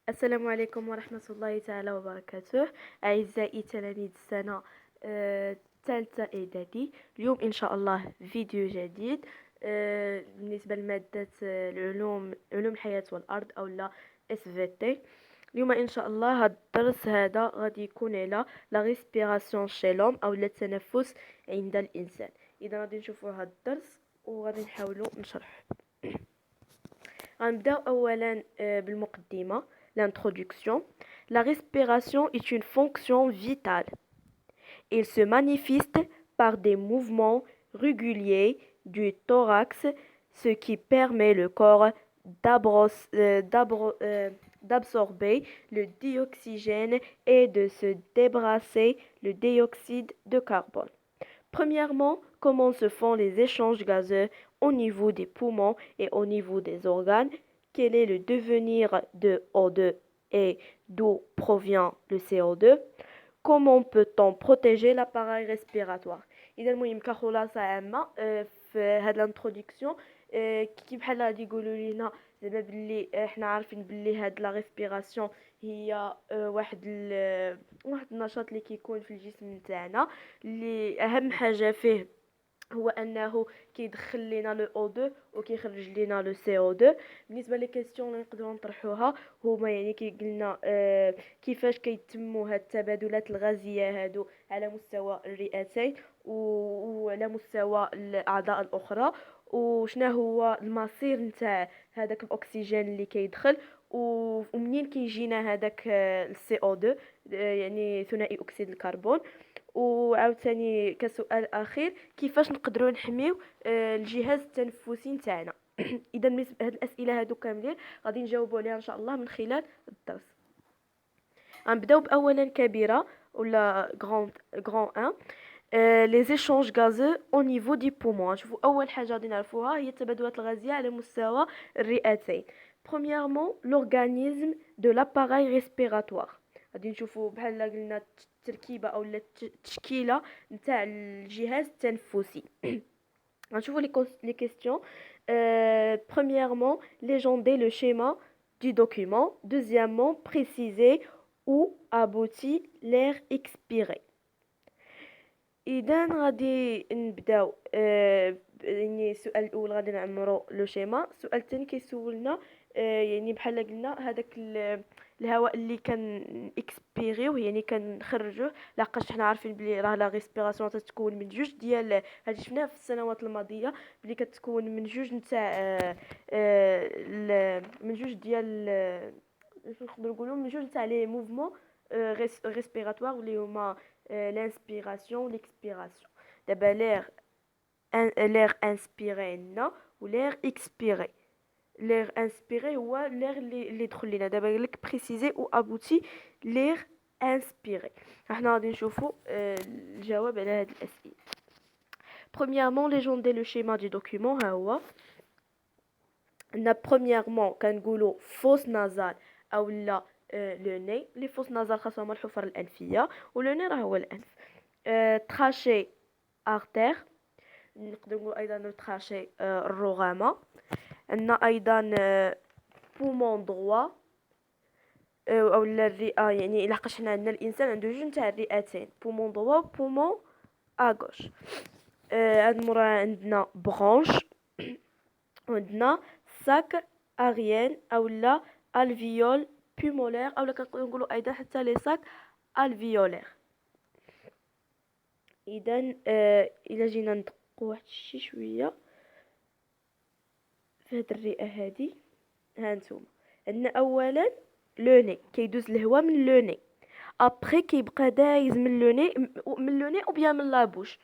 السلام عليكم ورحمة الله تعالى وبركاته. أعزائي تلاميذ السنة الثالثة إعدادي. اليوم إن شاء الله فيديو جديد بالنسبة لمادة علوم الحياة والأرض أو لا SVT. اليوم إن شاء الله هذا الدرس هذا غادي يكون على لا ريسبيراسيون شي لوم أو لا التنفس عند الإنسان. إذا غادي نشوفوا هذا الدرس وغادي نحاولوا نشرح. غنبداو أولا بالمقدمة. L'introduction. La respiration est une fonction vitale. Il se manifeste par des mouvements réguliers du thorax, ce qui permet le corps d'absorber le dioxygène et de se débarrasser le dioxyde de carbone. Premièrement, comment se font les échanges gazeux au niveau des poumons et au niveau des organes? Quel est le devenir de O2 et d'où provient le CO2? Comment peut-on protéger l'appareil respiratoire? إذا المهم كخلاصة عامة في هاد الانترودكسيون كي بحال غادي يقولوا لينا زعما بلي حنا عارفين بلي هاد لا ريسبيراسيون هي واحد النشاط اللي كيكون في الجسم نتاعنا، اللي اهم حاجه فيه هو انه كيدخل لينا لو او 2 وكيخرج لينا لو سي او 2. بالنسبه لي كيسيون اللي نقدروا نطرحوها هما يعني كيقلنا كيفاش كيتموا هاد التبادلات الغازيه هادو على مستوى الرئتين وعلى مستوى الاعضاء الاخرى، وشنا هو المصير نتاع هذاك الاكسجين اللي كيدخل ومنين كيجينا هذاك السي او 2 يعني ثنائي اكسيد الكربون. وعاوتاني كسؤال اخير، كيفاش نقدروا نحميو الجهاز التنفسي نتاعنا؟ اذا بالنسبه هاد الاسئله هادو كاملين غادي نجاوبوا عليها ان شاء الله من خلال الدرس. غنبداو باولا كبيره ولا غران 1. les échanges gazeux au niveau du poumon. نشوفوا اول حاجه غادي نعرفوها هي التبادلات الغازيه على مستوى الرئتين. premièrement l'organisme de l'appareil respiratoire. غادي نشوفوا بحال قلنا التركيبه او التشكيله نتاع الجهاز التنفسي. غنشوفوا les questions. premièrement légender le schéma du document. deuxièmement préciser où aboutit l'air expiré. اذا غادي نبداو يعني السؤال الاول غادي نعمرو لو شيما. السؤال الثاني كيسولنا يعني بحال قلنا هذاك الهواء اللي كان اكسبيريو يعني كنخرجوه، لقاش حنا عارفين بلي راه لا ريسبيراسيون تتكون من جوج ديال هادي شفناه في السنوات الماضيه بلي كتكون من جوج نتاع من جوج ديال نقدروا نقولوا من جوج نتاع لي موفمون ريسبيراتوار اللي هما l'inspiration l'expiration. دابا l'air inspiré لنا و l'air expiré. l'air inspiré هو l'air اللي دخل لينا. دابا قال لك préciser ou aboutit l'air inspiré. احنا غادي نشوفوا الجواب على هاد الاسئله. premièrement légender le schéma du document. ها هو عندنا premièrement كنقولوا fosse nasale او لا لو ني. لي فوس نازال خاصهم الحفر الانفيه ولو ني راه هو الانف. تراشي ارتير نقدر نقول ايضا تراشي الرغامه. عندنا ايضا بومون دروا او الرئه، يعني لحقاش حنا عندنا الانسان عنده جوج نتاع الرئتين، بومون دروا بومون اغوش. هاد المره عندنا برانش وعندنا ساك اريان او لا الفيول pulmonaire او كنقدروا نقولوا ايضا حتى لي ساك الفيولير. اذا الا جينا ندقوا واحد شي شويه في هاد الرئه هادي، ها نتوما عندنا اولا لو ني كيدوز الهواء من لو ني، ابري كيبقى دايز من لو ني او بيان من لابوش،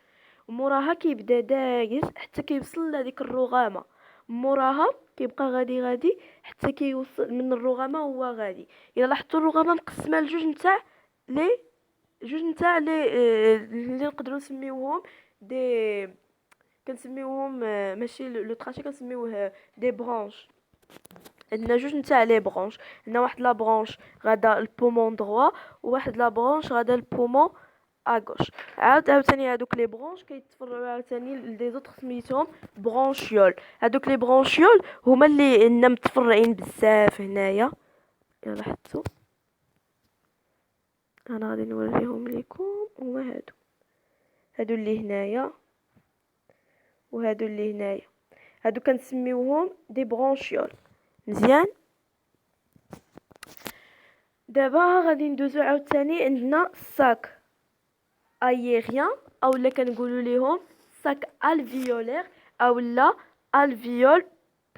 وموراها كيبدا دايز حتى كيوصل لهاديك الرغامه، موراها كيبقى غادي حتى كيوصل من الرغامه هو غادي. الا لاحظتوا الرغامه مقسمه لجوج نتاع اللي نقدروا نسميوهم دي، كنسميوهم ماشي لو تراشي كنسميوه دي برانش. عندنا جوج نتاع لي برانش، عندنا واحد لا برانش غادا البومون دروا وواحد لا برانش غادا البومون اغوش. عاوتاني هادوك لي برونش كيتفرعوا عاوتاني لدي زوطخ سميتهم برونشيول. هادوك لي برونشيول هما اللي عندنا متفرعين بزاف هنايا يلا حطو انا غادي نوريهم لكم. هما هادو اللي هنايا وهادو اللي هنايا، هادو كنسميوهم دي برونشيول. مزيان. دابا غادي ندوزو عاوتاني عندنا ساك اييريان اولا كنقولوا ليهم ساك الفيولير اولا الفيول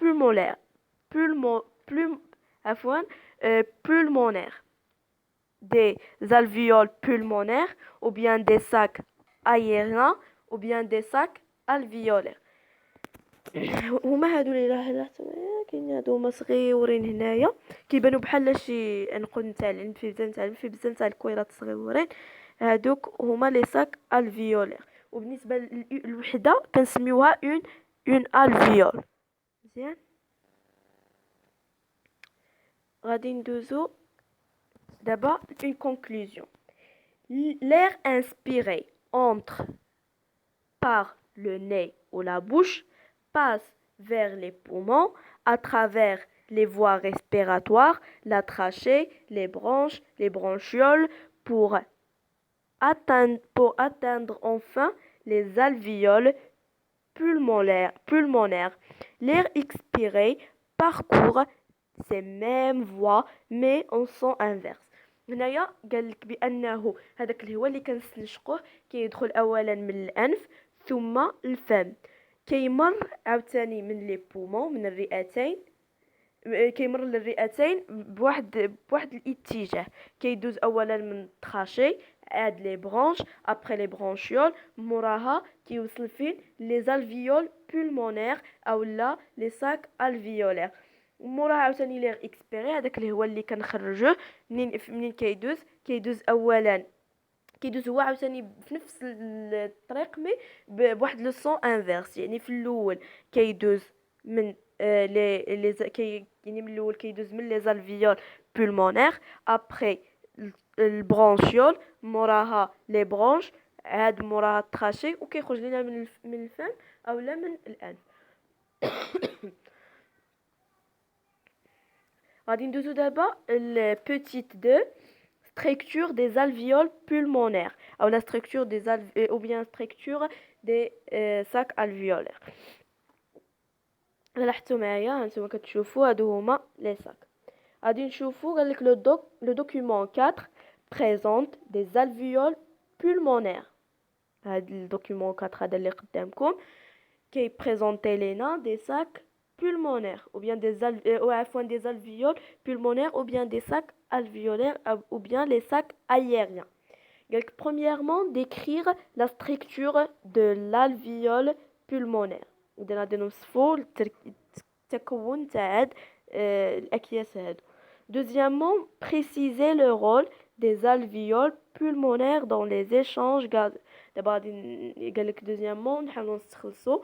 pulmonaire عفوا pulmonaire. Des alvéoles pulmonaires ou bien des sacs aériens ou bien des sacs alvéolaires. هما هادو اللي لاحظتوا معايا كاين هادو هما صغيورين هنايا كيبانوا بحال شي عنقود نتاع الانفلونزا في بزاف تاع الكويرات صغيورين. هادوك هما لي ساك الفيولير. وبالنسبه للوحده كنسميوها اون الفيول. مزيان. غادي ندوزو d'abord une conclusion. L'air inspiré entre par le nez ou la bouche, passe vers les poumons à travers les voies respiratoires, la trachée, les bronches, les bronchioles pour atteindre enfin les alvéoles pulmonaires. L'air expiré parcourt ces mêmes voies mais en sens inverse. هنايا قالك بانه هذاك الهواء اللي كنستنشقوه كيدخل اولا من الانف ثم الفم، كيمر عاوتاني من لي بومون من الرئتين، كيمر للرئتين بواحد الاتجاه، كيدوز اولا من الطخاشي عاد لي برونش ابري لي برونشيول موراها كيوصل فين لي زالفيول بولمونير اولا لي ساك الفيولير. موراها عاوتاني ليغ اكسبيري هذاك الهواء اللي كنخرجوه منين كيدوز اولا كيدوز هو عاوتاني في نفس الطريق مي بواحد لو سون انفيرس. يعني في الاول كيدوز من يعني من الاول كيدوز من لي زالفيول بولمونير ابري البرونشيول موراها لي برونش عاد موراها الطراشي وكيخرج لينا من الفم اولا من الانف. غادي ندوزو دابا البوتيت دو structure des alvéoles pulmonaires ou la structure des ou bien structure des sacs alvéolaires. لاحظتوا معايا هانتوما كتشوفوا هادو هما لي ساك. غادي نشوفوا قالك لو دوكيومون 4 présente des alvéoles pulmonaires. هاد الدوكيومون 4 هذا اللي قدامكم كيبريزونطي لينا دي ساك pulmonaires ou bien des alvéoles pulmonaires ou bien des sacs alvéolaires ou bien les sacs aériens. Donc, premièrement, décrire la structure de l'alvéole pulmonaire. Deuxièmement, préciser le rôle des alvéoles pulmonaires dans les échanges gazeux. D'abord, deuxièmement, نحاولوا نستخلصوا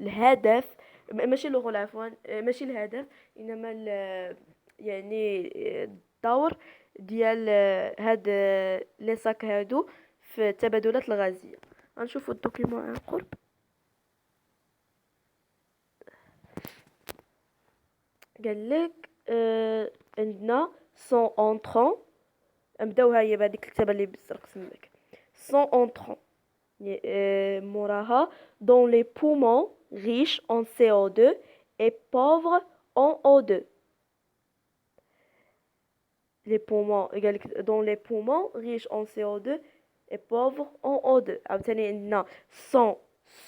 الهدف ماشي الغول عفوا ماشي الهدف انما يعني الدور ديال هاد لي ساك هادو في التبادلات الغازيه. غنشوفوا الدوكيومون عن قرب. قالك عندنا سون اونترون، نبداو هي بهذيك الكتابه اللي بالزرق سماك سون اونترون موراها dont les poumons riches en CO2 et pauvres en O2. Les poumons dont les poumons riches en CO2 et pauvres en O2. عاوتاني عندنا sang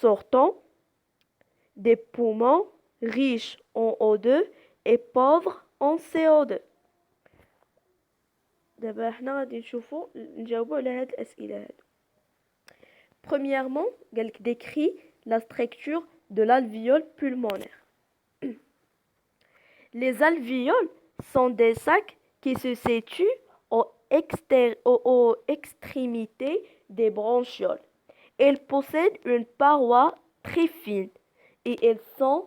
sortant des poumons riches en O2 et pauvres en CO2. دابا حنا غادي نجاوبوا على هاد الاسئله هادو. Premièrement, décrit la structure de l'alvéole pulmonaire. Les alvéoles sont des sacs qui se situent aux extrémités des bronchioles. Elles possèdent une paroi très fine et elles sont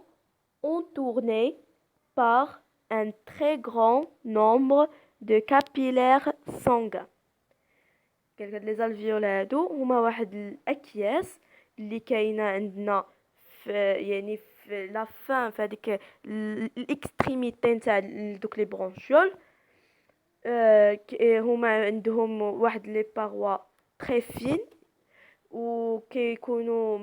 entourées par un très grand nombre de capillaires sanguins. هاد لي زالفيول هادو هما واحد الاكياس اللي كاينه عندنا في في لا فان في هذيك الاكستريميتي نتاع دوك لي برونشيول. هما عندهم واحد لي باروا تري فين وكيكونوا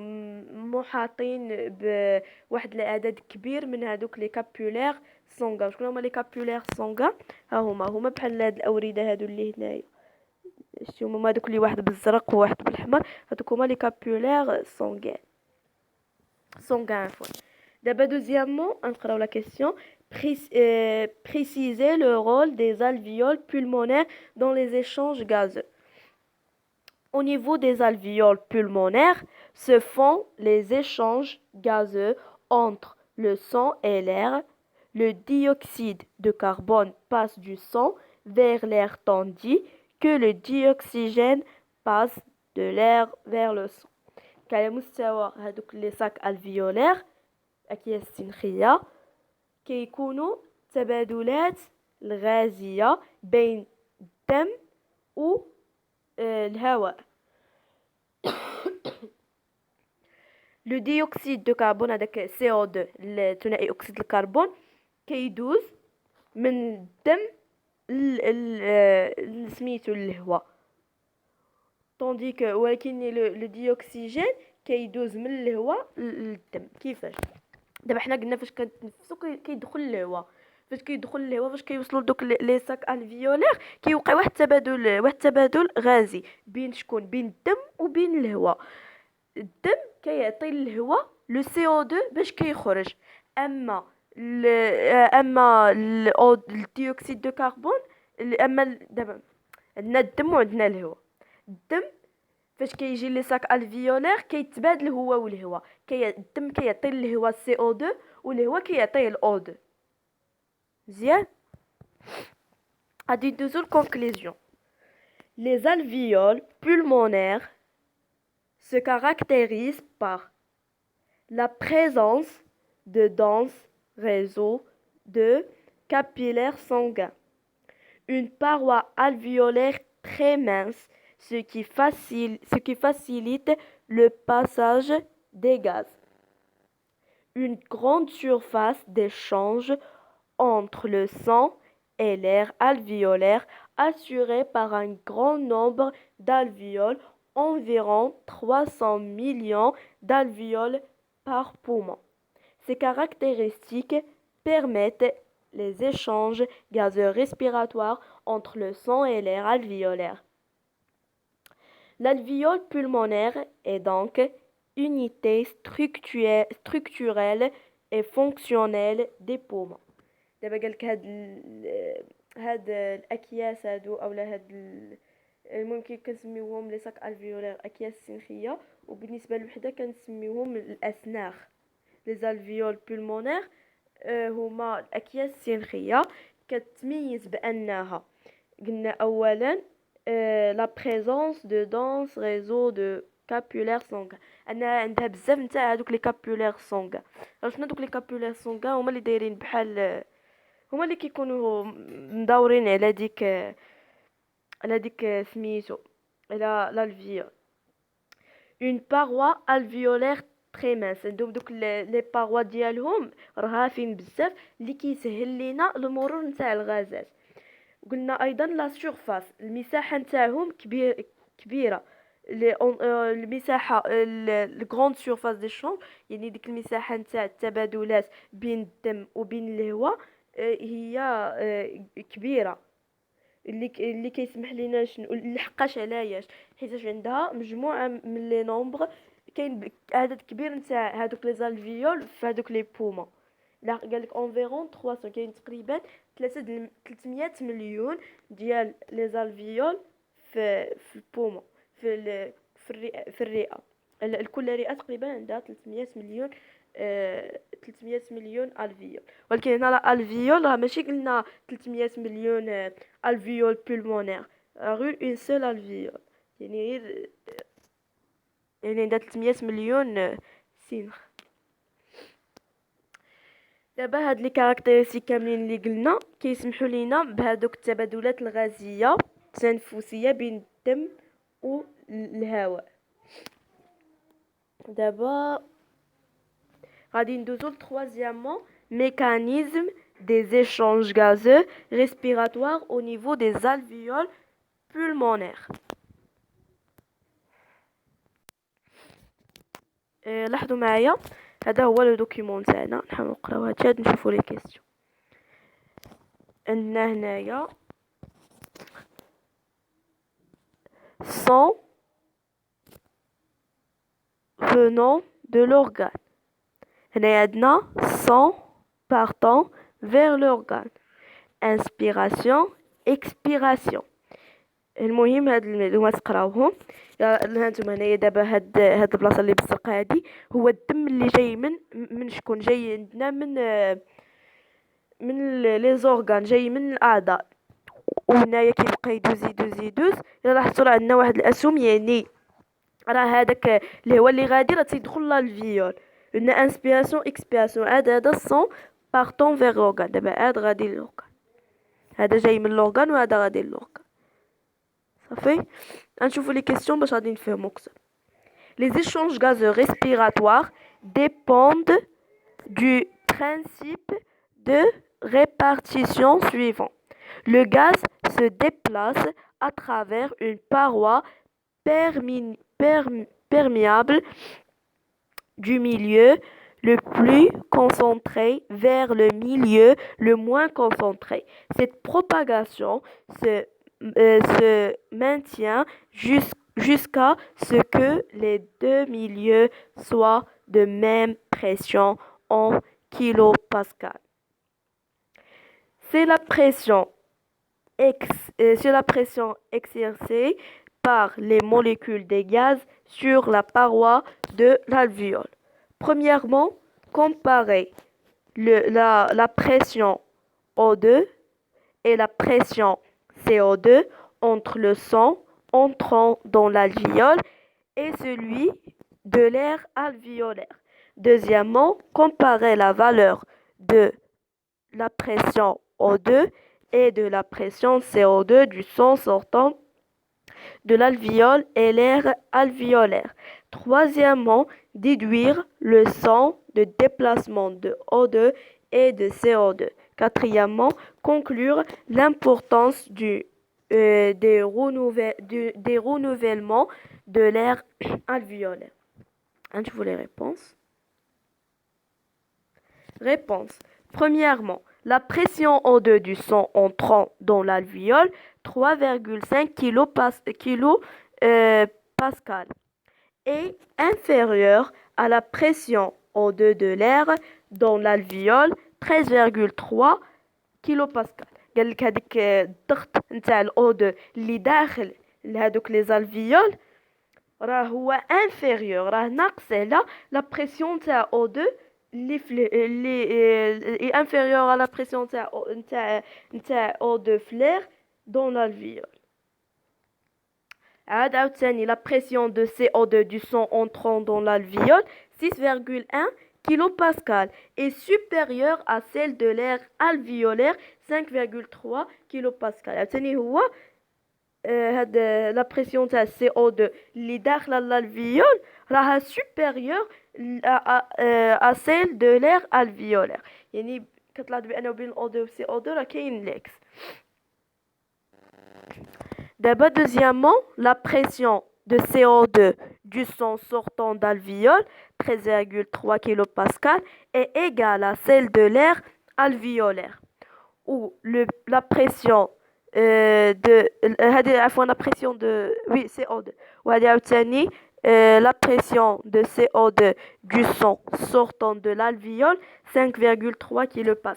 محاطين بواحد العدد كبير من هذوك لي كابيولير سونغا. شكون هما لي كابيولير سونغا؟ ها هما بحال هاد الاورده هادو اللي هنايا، شتي هما دوك اللي واحد بالزرق وواحد بالاحمر، هذوك هما لي كابيولير سونغان. عفوا. D'abord, deuxièmement, نقراو la question. Préciser le rôle des alvéoles pulmonaires dans les échanges gazeux. Au niveau des alvéoles pulmonaires se font les échanges gazeux entre le sang et l'air. Le dioxyde de carbone passe du sang vers l'air tandis que le dioxygène passe de l'air vers le sang. كعلى مستوى هذوك لي ساك الفيولير اكياس السنخيه كيكونوا تبادلات الغازيه بين الدم و الهواء. لو ديوكسيد دو كربون هذاك CO2 ثنائي اكسيد الكربون كيدوز من الدم سميتو للهواء، طوندي كو ولكن لو ديوكسيجين كيدوز من الهواء للدم. كيفاش؟ دابا حنا قلنا فاش كنتنفسو كيدخل الهواء، فاش كيوصلوا لدوك لي ساك الفيولير كيوقع واحد التبادل غازي بين شكون؟ بين الدم وبين الهواء. الدم كيعطي للهواء لو CO2 باش كيخرج، اما الديوكسيد دو كربون دابا عندنا الدم وعندنا الهواء. الدم فاش كيجي لي ساك الفيولير كيتبادل هو والهواء، الدم كيعطي للهواء CO2 والهواء كيعطيه الO2. مزيان. غادي ندوزو للكونكلوزيون. Les alvéoles pulmonaires se caractérisent par la présence de denses réseaux de capillaires sanguins, une paroi alvéolaire très mince, ce qui facilite le passage des gaz, une grande surface d'échange entre le sang et l'air alvéolaire assurée par un grand nombre d'alvéoles, environ 300 millions d'alvéoles par poumon. Ces caractéristiques permettent les échanges gazeux respiratoires entre le sang et l'air alvéolaire. L'alvéole pulmonaire est donc unité structurelle et fonctionnelle des poumons. دابا قالك هاد الاكياس هادو اولا هاد المهم كنسميوهم لي ساك الفيولير اكياس سنخيه، وبالنسبه للوحده كنسميوهم الاسناخ. لي زالفيول بولمونير هما الاكياس السنخيه كتميز بانها قلنا اولا لا بريزونس دو دونس ريزو دو كابيولير سونغ، انا عندها بزاف نتاع هذوك لي كابيولير سونغ. شنو دوك لي كابيولير سونغ؟ هما اللي دايرين بحال هما اللي كيكونوا مدورين على ديك سميتو على الالفيول. اون باروا الفيولير تري مانس، عندهم دوك لي باروا ديالهم رهافين بزاف اللي كيسهل لينا المرور نتاع الغازات. قلنا ايضا لا سورفاس، المساحه نتاعهم كبيره. المساحه الغروند سورفاس دي شونغ، يعني ديك المساحه نتاع التبادلات بين الدم وبين الهواء هي كبيره، اللي كيسمح لينا شنو لحقاش علاش حيت عندها مجموعه من لي نومبر، كاين عدد كبير نتاع هذوك لي زالفيول في هذوك لي بومون. لا قالك انفيرون 300، كاين تقريبا 300 مليون ديال لي زالفيول في البومون في الرئه. كل رئه تقريبا عندها 300 مليون 300 مليون الفيول، ولكن هنا الالفيول راه ماشي قلنا 300 مليون الفيول بولمونير، غير اون سول الفيول، يعني غير عندها 300 مليون سنخ. دابا هاد لي كاركتيرستيك كاملين اللي قلنا كيسمحوا لينا بهذوك التبادلات الغازيه التنفسيه بين الدم والهواء. دابا غادي ندوزو troisièmement mécanisme des échanges gazeux respiratoires au niveau des alvéoles pulmonaires. لاحظوا معايا هذا هو لو دوكيمون تاعنا. نحاول نقراو هاد نشوفوا لي كيسيون. عندنا هنايا sang venant de l'organe. هنا عندنا sang partant vers l'organe. Inspiration, expiration. المهم هاد المعلومات تقراوهم. هانتوما هنايا دابا هاد البلاصه اللي بالزرقاء هادي هو الدم اللي جاي من شكون؟ جاي عندنا من لي زورغان، جاي من الاعضاء. وهنايا كيبقى يدوز. الا لاحظتوا راه عندنا واحد الاسهم، يعني راه هذاك اللي هو اللي غادي راه تيدخل للفيول. عندنا انسبيراسيون اكسبيراسيون. هذا الصون بارطون فيغ لورغان. دابا هذا غادي للورغان، هذا جاي من لورغان وهذا غادي للورغان. صافي غنشوفوا لي كيسيون باش غادي نفهموا اكثر. Les échanges gazeux respiratoires dépendent du principe de répartition suivant. Le gaz se déplace à travers une paroi perméable du milieu le plus concentré vers le milieu le moins concentré. Cette propagation se maintient jusqu'à ce que les deux milieux soient de même pression en kilopascal. C'est la pression exercée par les molécules des gaz sur la paroi de l'alvéole. Premièrement, comparer la pression O2 et la pression CO2 entre le sang entrant dans l'alvéole et celui de l'air alvéolaire. Deuxièmement, comparer la valeur de la pression O2 et de la pression CO2 du sang sortant de l'alvéole et l'air alvéolaire. Troisièmement, déduire le sang de déplacement de O2 et de CO2. Quatrièmement, conclure l'importance des renouvellements de l'air alvéolaire. Je vous les réponses. Réponse. Premièrement, la pression O2 du sang entrant dans l'alvéole, 3,5 kPa, est inférieure à la pression O2 de l'air dans l'alvéole, 13,3 kPa. قال لك هذيك الضغط نتاع الأو2 اللي داخل لهذوك لي زالفيول راه هو انفيريور، راه ناقص على لا بريسيون تاع O2 اللي inférieure à la pression نتاع O2 فلير dans l'alvéole. عاوتاني la pression de CO2 du sang entrant dans l'alvéole 6,1 kPa est supérieure à celle de l'air alvéolaire 5,3 kPa. عاوتاني هو هاد لا بريسيون تاع CO2 اللي داخله للالفيول راها supérieure à celle de l'air alvéolaire. يعني كتلاحظ بانه بين O2 و CO2 راه كاين ليكس. D'abord, deuxièmement, la pression de CO2 du sang sortant d'alvéole, 13,3 kPa, est égale à celle de l'air alvéolaire. Ou la pression la pression de CO2. La pression de CO2 du sang sortant de l'alvéole, 5,3 kPa,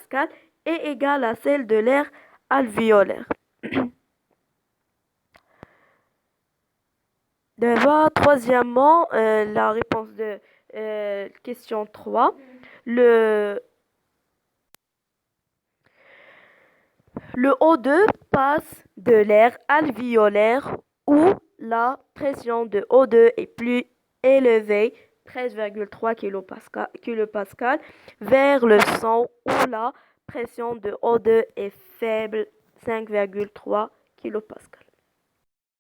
est égale à celle de l'air alvéolaire. D'abord, troisièmement, la réponse de question 3. Le O2 passe de l'air alvéolaire où la pression de O2 est plus élevée, 13,3 kPa, vers le sang où la pression de O2 est faible, 5,3 kPa.